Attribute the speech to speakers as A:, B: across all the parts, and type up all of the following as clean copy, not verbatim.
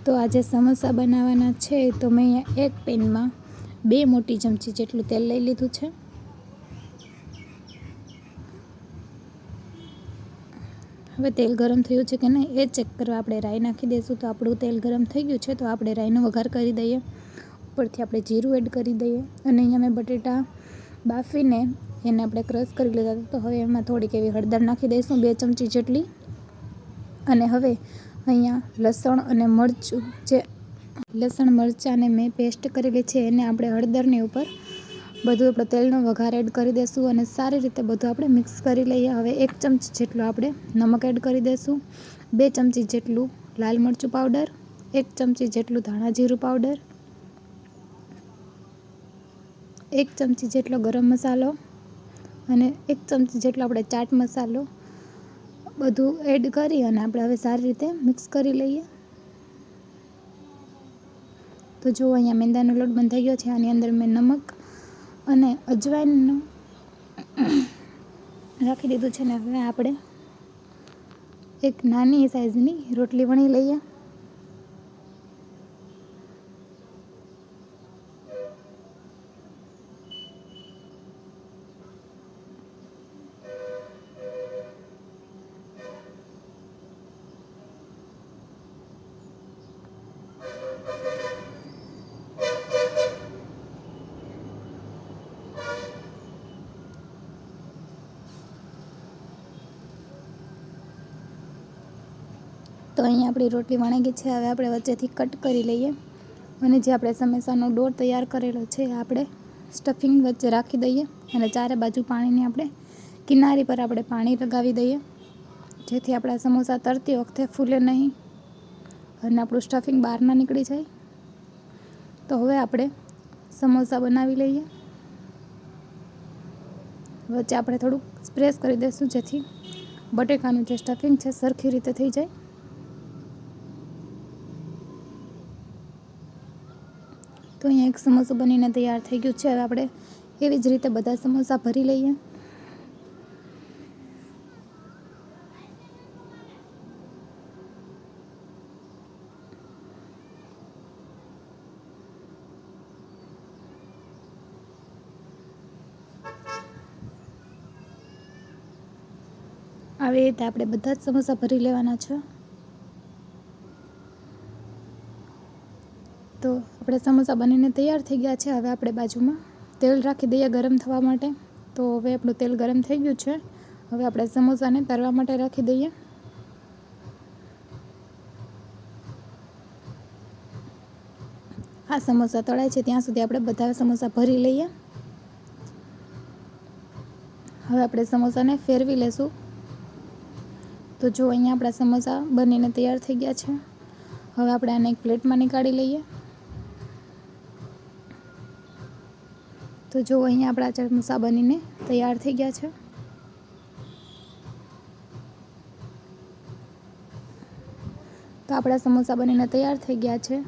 A: તો આજે સમોસા બનાવવાના છે, તો મેં અહીંયા એક પેનમાં 2 મોટી ચમચી જેટલું તેલ લઈ લીધું છે. હવે તેલ ગરમ થયું છે કે નહીં એ ચેક કરવા આપણે રાઈ નાખી દઈશું. તો આપણું તેલ ગરમ થઈ ગયું છે, તો આપણે રાઈનો વઘાર કરી દઈએ. ઉપરથી આપણે જીરું એડ કરી દઈએ. અને અહીંયા મેં બટેટા બાફીને એને આપણે ક્રશ કરી લીધા હતા. તો હવે એમાં થોડીક એવી હળદર નાખી દઈશું, 2 ચમચી જેટલી. અને હવે અહીંયા લસણ મરચાંને મેં પેસ્ટ કરેલી છે, એને આપણે હળદરની ઉપર બધું આપણો તેલનો વઘાર એડ કરી દઈશું અને સારી રીતે બધું આપણે મિક્સ કરી લઈએ. હવે 1 ચમચી જેટલું આપણે નમક એડ કરી દઈશું, 2 ચમચી જેટલું લાલ મરચું પાવડર, 1 ચમચી જેટલું ધાણા જીરું પાવડર, 1 ચમચી જેટલો ગરમ મસાલો અને 1 ચમચી જેટલો આપણે ચાટ મસાલો બધું એડ કરી અને આપણે હવે સારી રીતે મિક્સ કરી લઈએ. તો જો અહીંયા મેંદાનો લોટ બંધાઈ ગયો છે. આની અંદર મેં નમક અને અજવાઈનનું રાખી દીધું છે. ને હવે આપણે એક નાની સાઈઝની રોટલી વણી લઈએ. તો અહીંયા આપણી રોટલી વણાઈ ગઈ છે. હવે આપણે વચ્ચેથી કટ કરી લઈએ અને જે આપણે સમોસાનો ડો તૈયાર કરેલો છે આપણે સ્ટફિંગ વચ્ચે રાખી દઈએ અને ચારે બાજુ પાણીની આપણે કિનારી પર આપણે પાણી લગાવી દઈએ, જેથી આપણા સમોસા તળતી વખતે ફૂલે નહીં અને આપણું સ્ટફિંગ બહાર ના નીકળી જાય. તો હવે આપણે સમોસા બનાવી લઈએ. વચ્ચે આપણે થોડુંક સ્પ્રેસ કરી દઈશું, જેથી બટેકાનું જે સ્ટફિંગ છે સરખી રીતે થઈ જાય. તો અહીંયા એક સમોસું બનીને તૈયાર થઈ ગયું છે. હવે આપણે એવી જ રીતે બધા સમોસા ભરી લઈએ. આવી રીતે આપણે બધા જ સમોસા ભરી લેવાના છે. તો આપણે સમોસા બનીને તૈયાર થઈ ગયા છે. હવે આપણે બાજુમાં તેલ રાખી દઈએ ગરમ થવા માટે. તો હવે આપણું તેલ ગરમ થઈ ગયું છે. હવે આપણે સમોસાને તળવા માટે રાખી દઈએ. આ સમોસા તળાય છે ત્યાં સુધી આપણે બધા સમોસા ભરી લઈએ. હવે આપણે સમોસાને ફેરવી લેશું. તો જો અહીંયા આપણા સમોસા બનીને તૈયાર થઈ ગયા છે. હવે આપણે આને એક પ્લેટમાં નીકાળી લઈએ. તો જો અહીંયા આપણા સમોસા બનીને તૈયાર થઈ ગયા છે. તો આપણા સમોસા બનીને તૈયાર થઈ ગયા છે.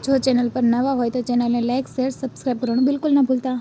A: જો ચેનલ પર નવા હોય તો ચેનલને લાઈક, શેર, સબસ્ક્રાઈબ કરવાનું બિલકુલ ના ભૂલતા.